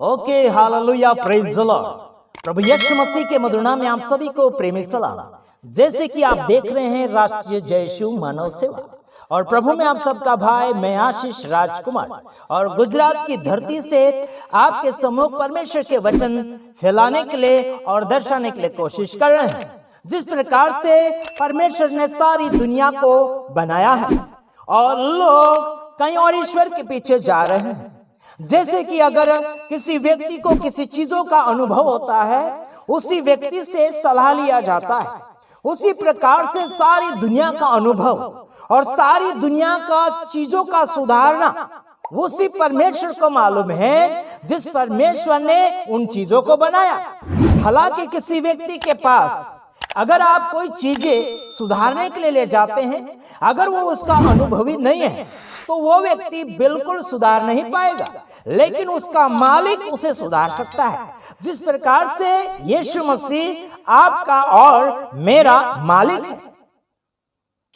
Okay, hallelujah, praise the Lord. प्रभु यीशु मसीह के मधुर नाम में आप सभी को प्रेमी सलाम। जैसे कि आप देख रहे हैं राष्ट्रीय जय यीशु मानव सेवा, और प्रभु में आप सबका भाई मैं आशीष राजकुमार, और गुजरात की धरती से आपके सम्मुख परमेश्वर के वचन फैलाने के लिए और दर्शाने के लिए कोशिश कर रहे हैं। जिस प्रकार से परमेश्वर ने सारी दुनिया को बनाया है और लोग कहीं और ईश्वर के पीछे जा रहे हैं। जैसे कि अगर किसी व्यक्ति को किसी चीजों का अनुभव होता है, उसी व्यक्ति से सलाह लिया जाता है। उसी प्रकार से सारी दुनिया का अनुभव और सारी दुनिया का चीजों का सुधारना उसी परमेश्वर को मालूम है, जिस परमेश्वर ने उन चीजों को बनाया। हालांकि किसी व्यक्ति के पास अगर आप कोई चीजें सुधारने के लिए ले जाते हैं, अगर वो उसका अनुभवी नहीं है तो वो व्यक्ति बिल्कुल सुधार नहीं पाएगा, लेकिन उसका मालिक उसे सुधार सकता है। जिस प्रकार से यीशु मसीह आपका और मेरा मालिक है।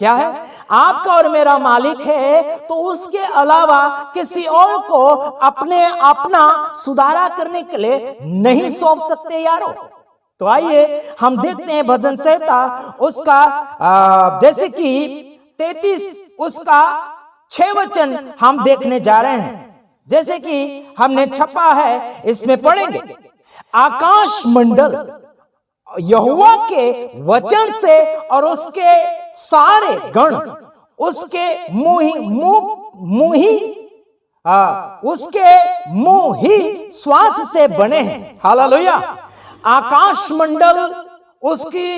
क्या है? आपका और मेरा मालिक है, तो उसके अलावा किसी और को अपना सुधारा करने के लिए नहीं सौंप सकते यारो। तो आइए हम देखते हैं भजन संहिता उसका जैसे कि 33 उसका 6 वचन हम देखने जा रहे हैं। जैसे कि हमने छपा है, इसमें पढ़ेंगे। आकाश मंडल यहोवा के वचन से और उसके सारे गण उसके मुंह ही श्वास से बने हैं। हालेलुया। आकाश मंडल उसकी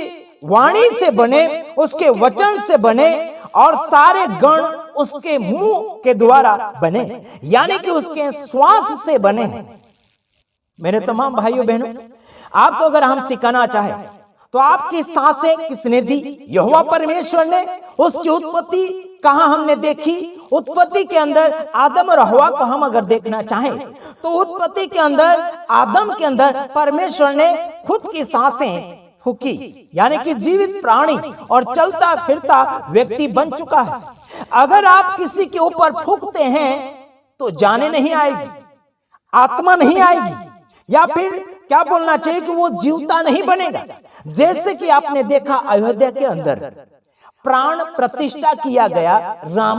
वाणी से बने, उसके वचन से बने, और सारे गण उसके मुंह के द्वारा बने, यानी कि उसके श्वास से बने हैं। मेरे तमाम भाइयों बहनों, आपको अगर हम सिखाना चाहे तो आपकी सांसें किसने दी? यहोवा परमेश्वर ने। उसकी उत्पत्ति कहां हमने देखी? उत्पत्ति के अंदर आदम और हवा को हम अगर देखना चाहें तो उत्पत्ति के अंदर आदम के अंदर परमेश्वर ने खुद की सांसें फूकी, यानी कि जीवित प्राणी और चलता फिरता व्यक्ति बन चुका है। अगर आप किसी के ऊपर फूकते हैं तो जाने नहीं आएगी, आत्मा नहीं आएगी, या फिर क्या बोलना चाहिए कि वो जीवता नहीं बनेगा। जैसे कि आपने देखा अयोध्या के अंदर प्राण प्रतिष्ठा किया गया राम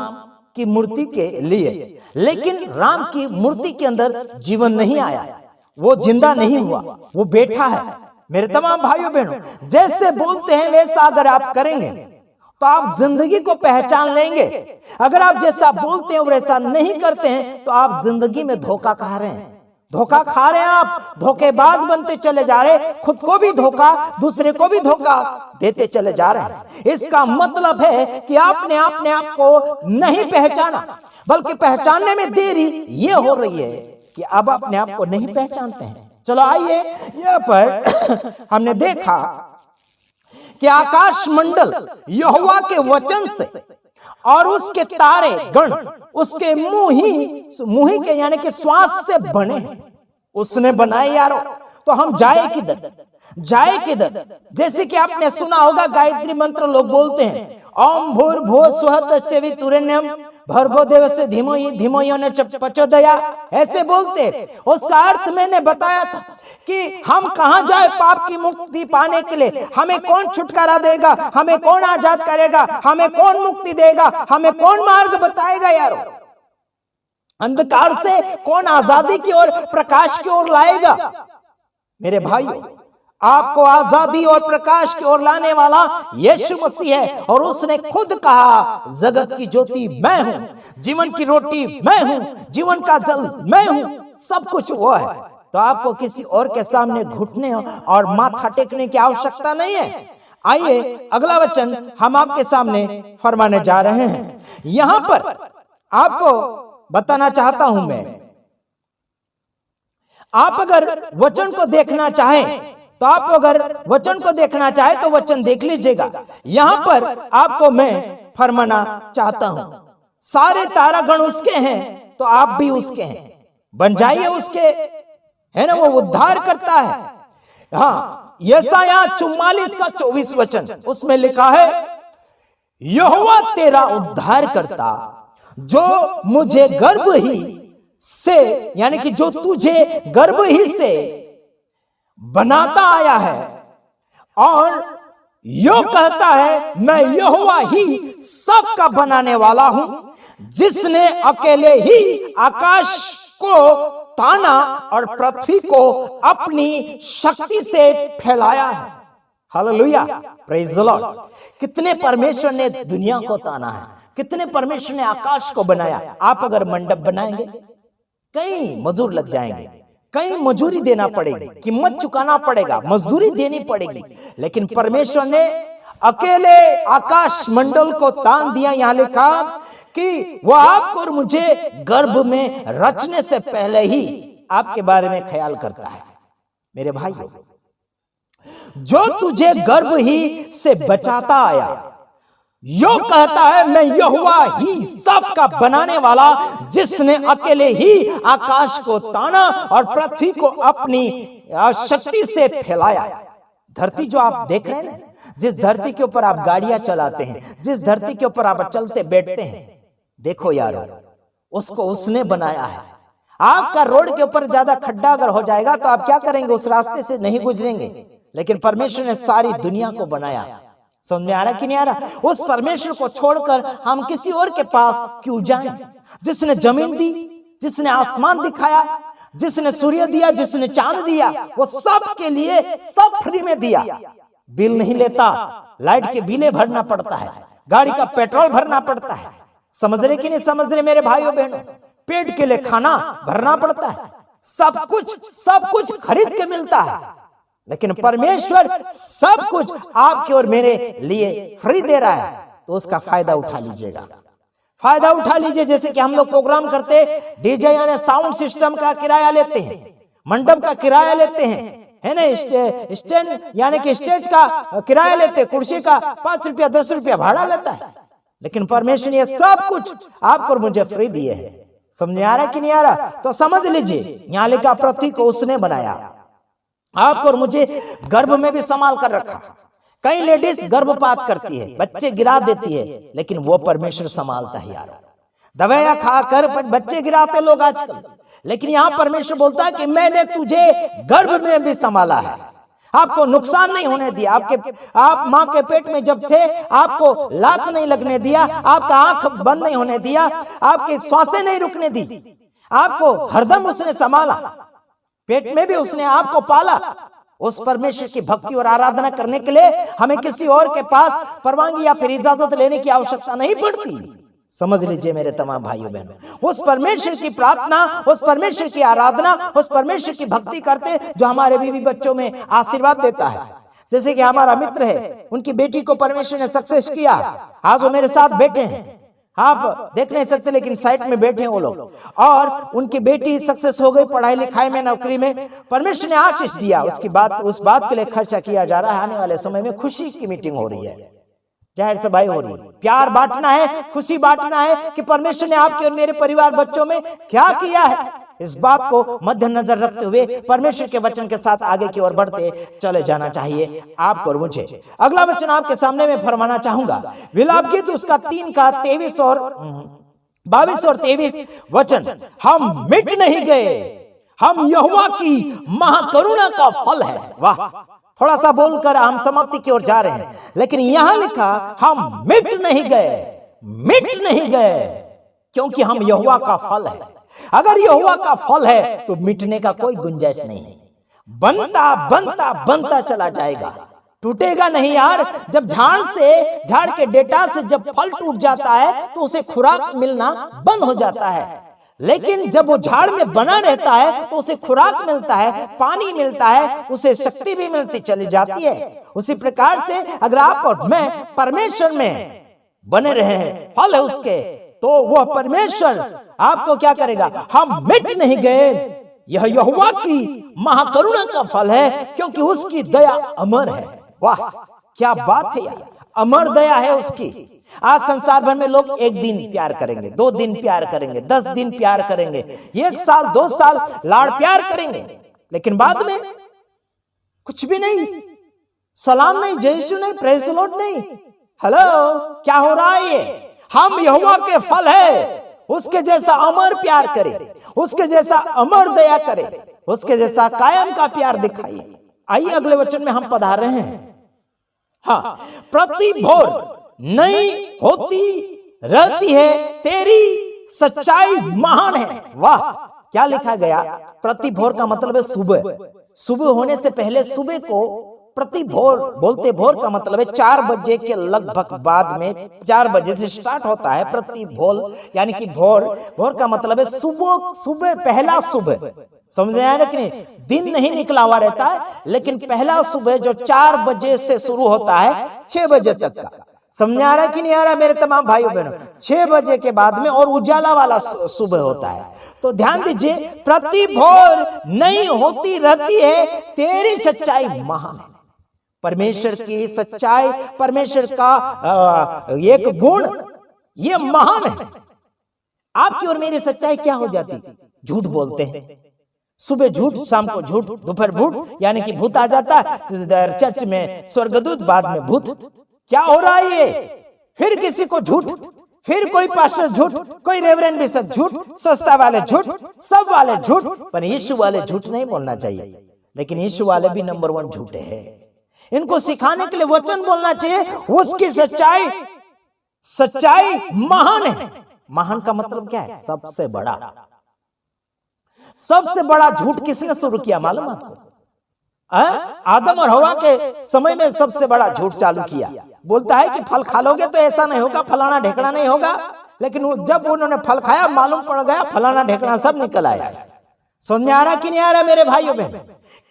की मूर्ति के लिए, लेकिन राम की मूर्ति के अंदर जीवन नहीं आया, वो जिंदा नहीं हुआ, वो बैठा है। मेरे तमाम भाइयों बहनों, जैसे बोलते हैं वैसा अगर आप करेंगे तो आप जिंदगी को पहचान लेंगे। अगर आप जैसा बोलते हैं वैसा नहीं करते हैं तो आप जिंदगी में धोखा खा रहे हैं। धोखा खा रहे हैं, आप धोखेबाज बनते चले जा रहे हैं। खुद को भी धोखा, दूसरे को भी धोखा देते चले जा रहे हैं। इसका मतलब है कि आपने अपने आप को नहीं पहचाना, बल्कि पहचानने में देरी ये हो रही है कि अब अपने आप को नहीं पहचानते हैं। चलो आइए, यहाँ पर हमने देखा कि आकाश मंडल यहोवा के वचन से और उसके तारे गण उसके मुंह ही के यानी कि श्वास से बने हैं। उसने बनाए यारो। तो हम जाए किधर? जैसे कि आपने सुना होगा गायत्री मंत्र लोग बोलते हैं, ओम भूर्भुवः स्वः तत्सवितुर्वरेण्यं भर्गो देवस्य धीमहि यो न प्रचोदयात्, ऐसे बोलते। उसका अर्थ मैंने बताया था कि हम कहां जाए पाप की मुक्ति पाने के लिए। हमें कौन छुटकारा देगा? हमें कौन आजाद करेगा? हमें कौन मुक्ति देगा? हमें कौन मार्ग बताएगा यारो? अंधकार से कौन आजादी की ओर, प्रकाश की ओर लाएगा? मेरे भाइयों, आपको आजादी और प्रकाश की ओर लाने वाला यीशु मसीह है, और उसने खुद कहा जगत की ज्योति मैं हूं, जीवन की रोटी मैं हूं, जीवन का जल मैं हूं, सब कुछ वो है। तो आपको किसी और के सामने घुटने और माथा टेकने की आवश्यकता नहीं है। आइए अगला वचन हम आपके सामने फरमाने जा रहे हैं। यहां पर आपको बताना चाहता हूं मैं, आप अगर वचन को देखना चाहें तो आप अगर वचन को देखना चाहे तो वचन देख लीजिएगा। यहां पर आपको मैं फरमाना चाहता हूं, सारे तारागण उसके हैं तो आप भी उसके हैं, बन जाइए उसके, है ना। वो उद्धार करता है। हाँ, यशायाह 44 का 24 वचन, उसमें लिखा है, यहोवा तेरा उद्धार करता जो मुझे गर्भ ही से, यानी कि जो तुझे गर्भ ही से बनाता आया है और यो कहता है मैं यहोवा ही सबका बनाने वाला हूं, जिसने अकेले ही आकाश को ताना और पृथ्वी को अपनी शक्ति से फैलाया है। Hallelujah, praise the Lord. कितने परमेश्वर ने दुनिया को ताना है, कितने परमेश्वर ने आकाश को बनाया। आप अगर मंडप बनाएंगे कई मजदूर लग जाएंगे, कई मजूरी देना पड़ेगी, कीमत चुकाना पड़ेगा, मजदूरी देनी पड़ेगी, लेकिन परमेश्वर ने अकेले आकाश मंडल को तान दिया। यहां लिखा कि वह आपको और मुझे गर्भ में रचने से पहले ही आपके बारे में ख्याल करता है। मेरे भाइयों, जो तुझे गर्भ ही से बचाता आया, यो कहता है मैं यहोवा ही सबका बनाने वाला, जिसने अकेले ही आकाश को ताना और पृथ्वी को अपनी शक्ति से फैलाया। धरती जो आप देख रहे हैं ना, जिस धरती के ऊपर आप गाड़ियां चलाते हैं, जिस धरती के ऊपर आप चलते बैठते हैं, देखो यारो, उसको उसने बनाया है। आपका रोड के ऊपर ज्यादा खड्डा अगर हो जाएगा तो आप क्या करेंगे? उस रास्ते से नहीं गुजरेंगे, लेकिन परमेश्वर ने सारी दुनिया को बनाया। समझ में आ रहा कि नहीं आ रहा? उस परमेश्वर को छोड़कर हम किसी और के पास क्यों जाएं? जिसने जमीन दी, जिसने आसमान दिखाया, जिसने सूर्य दिया, जिसने चांद दिया, वो सब के लिए सब फ्री में दिया। बिल नहीं लेता, लाइट के बिले भरना पड़ता है, गाड़ी का पेट्रोल भरना पड़ता है। समझ रहे कि नहीं समझ रहे मेरे भाइयों बहनों? पेट के लिए खाना भरना पड़ता है, सब कुछ खरीद के मिलता है, लेकिन परमेश्वर सब कुछ आपके और मेरे लिए फ्री दे रहा है, तो उसका फायदा उठा लीजिएगा, फायदा उठा लीजिए। जैसे कि हम लोग प्रोग्राम करते, डीजे यानी साउंड सिस्टम का किराया लेते हैं, मंडप का किराया लेते हैं, है ना, स्टैंड यानी कि स्टेज का किराया लेते, कुर्सी का 5 रुपया 10 रुपया भाड़ा लेता है, लेकिन परमेश्वर ने सब कुछ आपको और मुझे फ्री दिए है। समझ आ रहा कि नहीं आ रहा? तो समझ लीजिए, यहाँ लिखा पृथ्वी को उसने बनाया, आपको और मुझे गर्भ में भी संभाल कर रखा। कई लेडीज गर्भपात करती है, बच्चे गिरा देती है, लेकिन वो परमेश्वर संभालता है यार। दवाइयां खाकर बच्चे गिराते लोग आजकल, लेकिन यहाँ परमेश्वर बोलता है कि मैंने तुझे गर्भ में भी संभाला है, आपको नुकसान नहीं होने दिया। आप माँ के पेट में जब थे, आपको लात नहीं लगने दिया, आपका आंख बंद नहीं होने दिया, आपकी श्वासें नहीं रुकने दी, आपको हरदम उसने संभाला, पेट में भी उसने आपको पाला। उस परमेश्वर की भक्ति और आराधना करने के लिए हमें किसी और के पास परवानगी या फिर इजाजत लेने की आवश्यकता नहीं पड़ती। समझ लीजिए मेरे तमाम भाइयों बहनों, उस परमेश्वर की प्रार्थना, उस परमेश्वर की आराधना, उस परमेश्वर की भक्ति करते जो हमारे बीवी बच्चों में आशीर्वाद देता है। जैसे कि हमारा मित्र है, उनकी बेटी को परमेश्वर ने सक्सेस किया, आज वो मेरे साथ बैठे हैं, आप देख नहीं सकते लेकिन साइड में बैठे हैं वो लोग, और उनकी बेटी सक्सेस हो गई पढ़ाई लिखाई में, नौकरी में, परमेश्वर ने आशीष दिया। उस बात के लिए खर्चा किया जा रहा है। आने वाले समय में खुशी की मीटिंग हो रही है, जाहिर सभाएं हो रही है, प्यार बांटना है, खुशी बांटना है कि परमेश्वर ने आपके और मेरे परिवार बच्चों में क्या किया है। इस बात को मद्देनजर रखते हुए परमेश्वर के वचन के साथ आगे की ओर बढ़ते चले जाना चाहिए आपको और मुझे। अगला वचन आपके सामने में फरमाना चाहूंगा, विलाप गीत उसका 3 का 22 और 23 वचन। हम मिट नहीं गए, हम यहोवा की महाकरुणा का फल है। वाह, थोड़ा सा बोलकर हम समाप्ति की ओर जा रहे हैं, लेकिन यहां लिखा हम मिट नहीं गए, क्योंकि हम यहोवा का फल है। अगर यहोवा का फल है तो मिटने का कोई गुंजाइश नहीं है, बनता चला जाएगा, टूटेगा नहीं यार। जब झाड़ के डेटा से जब फल टूट जाता है तो उसे खुराक मिलना बंद हो जाता है, लेकिन जब वो झाड़ में बना रहता है तो उसे खुराक मिलता है, पानी मिलता है, उसे शक्ति भी मिलती चली जाती है। उसी प्रकार से अगर आप और मैं परमेश्वर में बने रहे हैं, फल है उसके, तो वह परमेश्वर आपको क्या करेगा? हम मिट नहीं गए, यह यहोवा की महाकरुणा का फल है, क्योंकि उसकी दया अमर है। वाह क्या बात है यार, अमर दया है उसकी। आज संसार भर में लोग 1 दिन प्यार करेंगे, 2 दिन प्यार करेंगे, 10 दिन प्यार करेंगे, 1 साल 2 साल लाड़ प्यार करेंगे, लेकिन बाद में कुछ भी नहीं, सलाम नहीं, जय यीशु नहीं, प्रेज़ द लॉर्ड नहीं। हेलो, क्या हो रहा है? ये हम यहोवा के फल है, उसके जैसा अमर प्यार करे, उसके जैसा अमर दया करे, उसके जैसा कायम का प्यार दिखाइए। आइए अगले वचन में हम पधार रहे हैं। हाँ, प्रति भोर नई होती रहती है तेरी सच्चाई महान है। वाह, क्या लिखा गया? प्रति भोर का मतलब है सुबह। सुबह होने से पहले सुबह को प्रति भोर बोलते। भोर का मतलब है 4 बजे के लगभग बाद में, 4 बजे से स्टार्ट होता है प्रति भोर, यानी कि भोर। भोर का मतलब है सुबह, सुबह, पहला सुबह। समझ में आया ना कि नहीं? दिन नहीं निकला हुआ रहता है, लेकिन पहला सुबह जो 4 बजे से शुरू होता है 6 बजे तक का। समझ आ रहा है कि नहीं आ रहा मेरे तमाम भाइयों बहनों? 6 बजे के बाद में और उजाला वाला सुबह होता है। तो ध्यान दीजिए, प्रति भोर नई होती रहती है तेरी सच्चाई महान है। परमेश्वर की सच्चाई, परमेश्वर का एक गुण, ये महान है। आपकी और मेरी सच्चाई क्या हो जाती? झूठ बोलते हैं। सुबह झूठ, शाम को झूठ, दोपहर झूठ, यानी कि भूत आ जाता है चर्च में, स्वर्गदूत, बाद में भूत। क्या हो रहा है ये? फिर किसी को झूठ, फिर कोई पास्टर झूठ, कोई रेवरेंड बिशप झूठ, सस्ता वाले झूठ, सब वाले झूठ। पर यीशु वाले झूठ नहीं बोलना चाहिए, लेकिन यीशु वाले भी नंबर 1 झूठे हैं। इनको सिखाने के लिए वचन बोलना चाहिए। उसकी सच्चाई, सच्चाई महान है। महान का मतलब क्या है? सबसे बड़ा। सबसे बड़ा झूठ किसने शुरू किया मालूम आपको? आदम और हवा के समय में सबसे बड़ा झूठ चालू किया। बोलता है कि फल खा लोगे तो ऐसा नहीं होगा, फलाना ढेकड़ा नहीं होगा। लेकिन जब उन्होंने फल खाया, मालूम पड़ गया फलाना ढेकड़ा सब निकल आया। समझ में आ रहा कि नहीं आ रहा मेरे भाइयों बहन?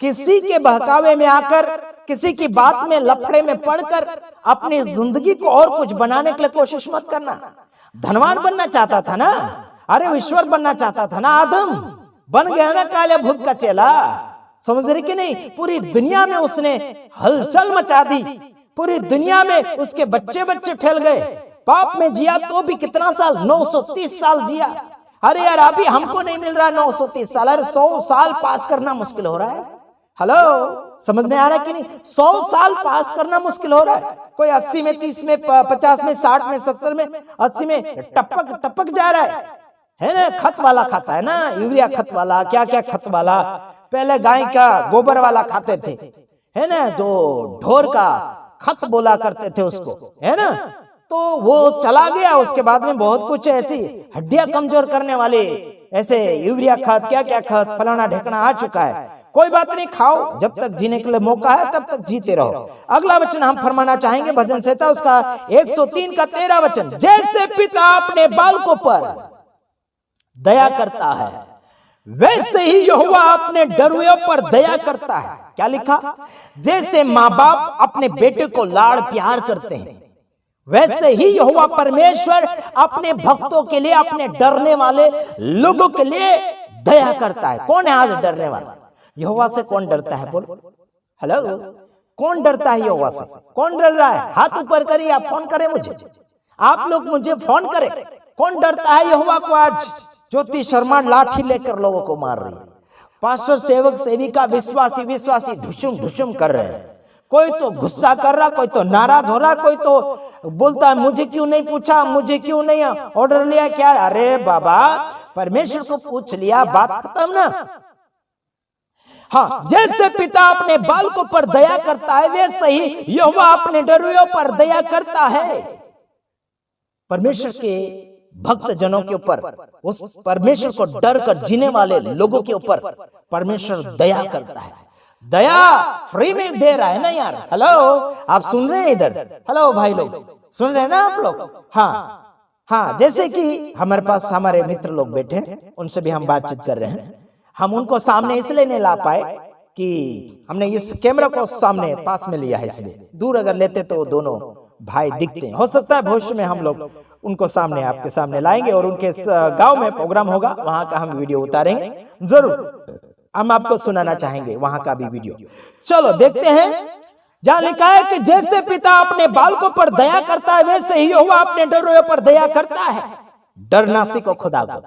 किसी के बहकावे में आकर, किसी की बात में, लफड़े में पड़कर अपनी जिंदगी को और कुछ बनाने के लिए कोशिश मत करना। धनवान बनना चाहता था ना, अरे ईश्वर बनना चाहता था ना आदम, बन गया ना काले भूत का चेला। समझ रहे कि नहीं? पूरी दुनिया में उसने हलचल मचा दी। पूरी दुनिया में उसके बच्चे बच्चे फैल गए। पाप में जिया तो भी कितना साल? 930 साल जिया। अरे यार, अभी हमको नहीं मिल रहा 930 साल, अरे 100 साल पास करना मुश्किल हो रहा है। हेलो, समझ में आ रहा है कि नहीं? 100 साल पास करना मुश्किल हो रहा है। कोई 80 में, 30 में, 50 में, 60 में, 70 में, 80 में टपक टपक जा रहा है ना? खत वाला खाता है ना, यूरिया खत वाला, क्या क्या खत वाला। पहले गाय का गोबर वाला खाते थे, है ना, जो ढोर का खत बोला करते थे उसको, है ना। तो वो चला गया। उसके बाद में बहुत कुछ ऐसी हड्डियां कमजोर करने वाले ऐसे यूरिया खाद, क्या क्या खाद, फलाना ढेकना आ चुका है। कोई बात नहीं, खाओ, जब तक जीने के लिए मौका है तब तक जीते रहो। अगला वचन हम फरमाना चाहेंगे भजन संहिता उसका 103 का 13 वचन। जैसे पिता अपने बालकों पर दया करता है, वैसे ही यहोवा अपने डरुओं पर दया करता है। क्या लिखा? जैसे माँ बाप अपने बेटे को लाड़ प्यार करते हैं, वैसे ही यहोवा परमेश्वर अपने भक्तों के लिए, अपने डरने वाले लोगों के लिए दया करता है। कौन है आज डरने वाला? यहोवा से कौन डरता है? बोलो, हेलो, कौन डरता है यहोवा से? कौन डर रहा है? हाथ ऊपर करिए, आप फोन करें मुझे, आप लोग मुझे फोन करें। कौन डरता है यहोवा को? आज ज्योति शर्मा लाठी लेकर लोगों को मार रही है। पास्टर, सेवक, सेविका, विश्वासी विश्वासी ढुसुम ढुसुम कर रहे हैं। कोई तो गुस्सा कर रहा, कोई तो नाराज हो रहा, कोई तो बोलता है मुझे क्यों नहीं पूछा, मुझे क्यों नहीं ऑर्डर लिया, क्या? अरे बाबा, परमेश्वर को पूछ लिया, बात खत्म ना। हाँ, जैसे पिता अपने बालकों पर दया करता है, वैसे ही यहोवा अपने डरुओं पर दया करता है। परमेश्वर के भक्त जनों के ऊपर, उस परमेश्वर को डर कर जीने वाले लोगों के ऊपर परमेश्वर दया करता है। दया फ्री में दे रहा है ना यार। हेलो, आप सुन रहे हैं इधर? हेलो भाई लोग, सुन रहे हैं ना आप लोग? हाँ, जैसे कि हमारे पास हमारे मित्र लोग बैठे हैं, उनसे भी हम बातचीत कर रहे हैं। हम उनको सामने इसलिए नहीं ला पाए कि हमने इस कैमरा को सामने पास में लिया है, इसलिए। दूर अगर लेते तो दोनों भाई दिखते हैं। हो सकता है भविष्य में हम लोग उनको सामने, आपके सामने लाएंगे और उनके गांव में प्रोग्राम होगा, वहां का हम वीडियो उतारेंगे जरूर। हम आपको सुनाना चाहेंगे वहां का भी वीडियो। चलो देखते हैं। जहां लिखा है कि जैसे पिता अपने बालकों पर दया करता है, वैसे ही यहोवा अपने डरुओं पर दया करता है। डरना सीखो खुदा को,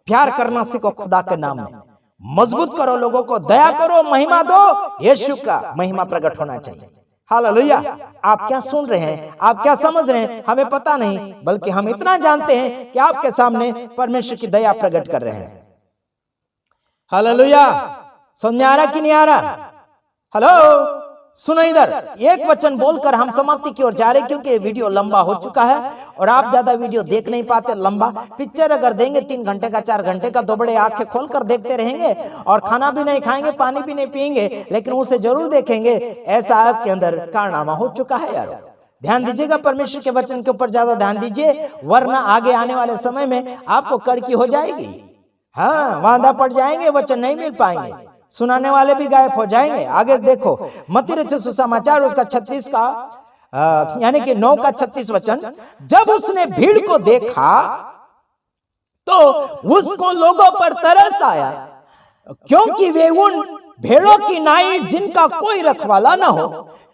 प्यार करना सीखो खुदा के नाम में। मजबूत करो लोगों को, दया करो, महिमा दो। यीशु का महिमा प्रकट होना चाहिए। हालेलुया। आप क्या सुन रहे हैं, आप क्या समझ रहे हैं, हमें पता नहीं, बल्कि हम इतना जानते हैं कि आपके सामने परमेश्वर की दया प्रकट कर रहे हैं। हालेलुया। समझ में आ रहा कि नहीं आ रहा? हेलो, सुनो इधर, एक वचन बोलकर हम समाप्ति की ओर जा रहे, क्योंकि वीडियो लंबा हो चुका है और आप ज्यादा वीडियो देख नहीं पाते। लंबा पिक्चर अगर देंगे 3 घंटे का 4 घंटे का, तो बड़े आंखें खोलकर देखते रहेंगे और खाना भी नहीं खाएंगे, पानी भी नहीं पिएंगे, लेकिन उसे जरूर देखेंगे। ऐसा आपके अंदर कारनामा हो चुका है यार। ध्यान दीजिएगा, परमेश्वर के वचन के ऊपर ज्यादा ध्यान दीजिए, वरना आगे आने वाले समय में आपको कड़की हो जाएगी। हाँ, वादा पड़ जाएंगे, वचन नहीं मिल पाएंगे, सुनाने वाले भी गायब हो जाएंगे। आगे देखो, मत्ती रचित सुसमाचार उसका 36 का यानी कि 9 का 36 वचन। जब उसने भीड़ को देखा तो उसको लोगों पर तरस आया, क्योंकि वे उन भेड़ों की नाई जिनका कोई रखवाला ना हो,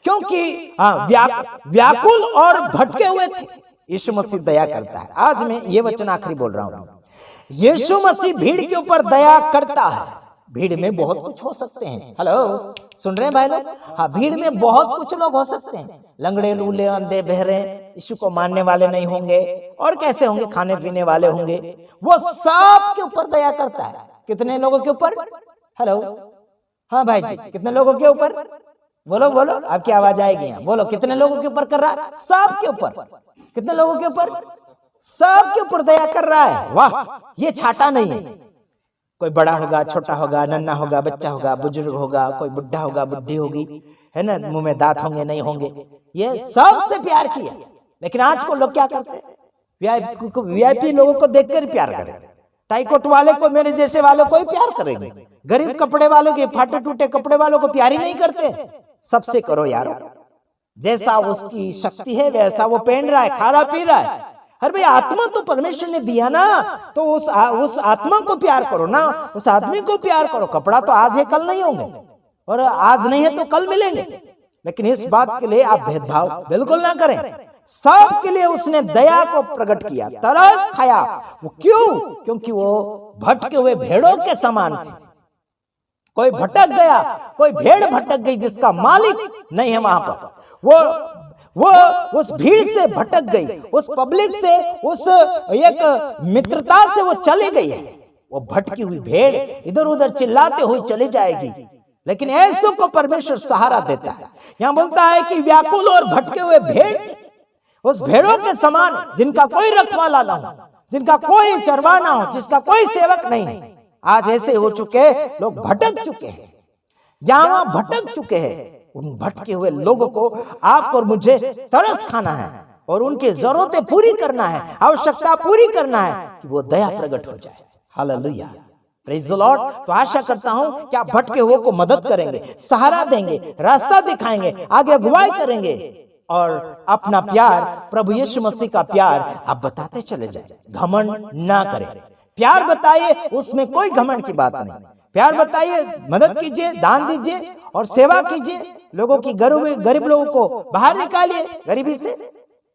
क्योंकि व्याकुल और भटके हुए थे। यीशु मसीह दया करता है। आज मैं ये वचन आखिरी बोल रहा हूं। यीशु मसीह भीड़ के ऊपर दया करता है। भीड़ में बहुत कुछ हो सकते हैं। हेलो, सुन रहे हैं भाई लोग? हाँ, भीड़ में बहुत कुछ लोग हो सकते हैं। लंगड़े, लूले, अंधे, बहरे, यीशु को मानने वाले नहीं होंगे, और कैसे होंगे, खाने पीने वाले होंगे। वो सब के ऊपर दया करता है। कितने लोगों के ऊपर? हेलो, हाँ भाई जी, कितने लोगों के ऊपर? बोलो बोलो, आपकी आवाज आएगी यहाँ। बोलो, कितने लोगों के ऊपर कर रहा है? सब के ऊपर। कितने लोगों के ऊपर? सब के ऊपर दया कर रहा है। वाह, ये छाटा नहीं है। कोई बड़ा होगा, छोटा होगा, नन्हा होगा, बच्चा होगा, बुजुर्ग होगा, कोई बुढ़ा होगा, बुढ़ी होगी, है ना, मुंह में दांत होंगे, नहीं होंगे, ये सबसे प्यार किया। लेकिन आज को लोग क्या करते हैं? वीआईपी लोगों को देखकर प्यार करेंगे, टाइकोट वाले को, मेरे जैसे वालों को ही प्यार करेंगे, गरीब कपड़े वालों के, फाटे टूटे कपड़े वालों को प्यार ही नहीं करते। सबसे करो यार, जैसा उसकी शक्ति है वैसा वो पहन रहा है, खा रहा पी रहा है। अरे भाई, आत्मा तो परमेश्वर ने दिया ना, तो उस आत्मा को प्यार करो ना, उस आदमी को प्यार करो। कपड़ा तो आज है, कल नहीं होंगे, और आज नहीं है तो कल मिलेंगे। लेकिन इस बात के लिए आप भेदभाव बिल्कुल ना करें। सब के लिए उसने दया को प्रकट किया, तरस खाया। वो क्यों? क्योंकि वो भटके हुए भेड़ों के समान थे। कोई भटक गया, कोई भेड़ भटक गई जिसका मालिक नहीं है वहां पर, वो उस भीड़ से भटक गई, उस पब्लिक से, उस एक मित्रता से वो चली गई है। वो भटकी हुई भेड़ इधर उधर चिल्लाते हुए चली जाएगी, लेकिन ऐसों को परमेश्वर सहारा देता है। यहां बोलता है कि व्याकुल और भटके हुए भेड़, उस भेड़ों के समान जिनका कोई रखवाला ना हो, जिनका कोई चरवा ना हो, जिसका कोई सेवक नहीं है। आज ऐसे हो चुके, लोग भटक चुके हैं, जहां भटक चुके हैं। उन भटके हुए लोगों को आपको और मुझे तरस खाना है और उनकी जरूरतें पूरी करना है, आवश्यकता पूरी करना है कि वो दया प्रकट हो जाए। Hallelujah, praise the Lord. तो आशा करता हूं कि आप भटके हुए को मदद करेंगे, सहारा देंगे, रास्ता दिखाएंगे, आगे अगुवाई करेंगे, और अपना प्यार, प्रभु यीशु मसीह का प्यार आप बताते चले जाए। घमंड ना करें, प्यार बताइए, उसमें कोई घमंड की बात नहीं। प्यार बताइए, मदद कीजिए, दान दीजिए और सेवा कीजिए। लोगों की गरीब लोगों को बाहर निकालिए, गरीबी से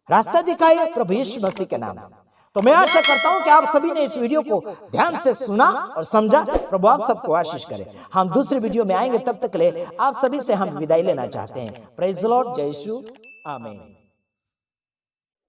रास्ता दिखाइए प्रभु यीशु मसीह के नाम से। तो मैं आशा करता हूं कि आप सभी ने इस वीडियो को ध्यान से सुना और समझा। प्रभु आप सबको आशीष करे। हम दूसरे वीडियो में आएंगे, तब तक के लिए आप सभी से हम विदाई लेना चाहते हैं। प्रेज द लॉर्ड, जय यीशु, आमीन।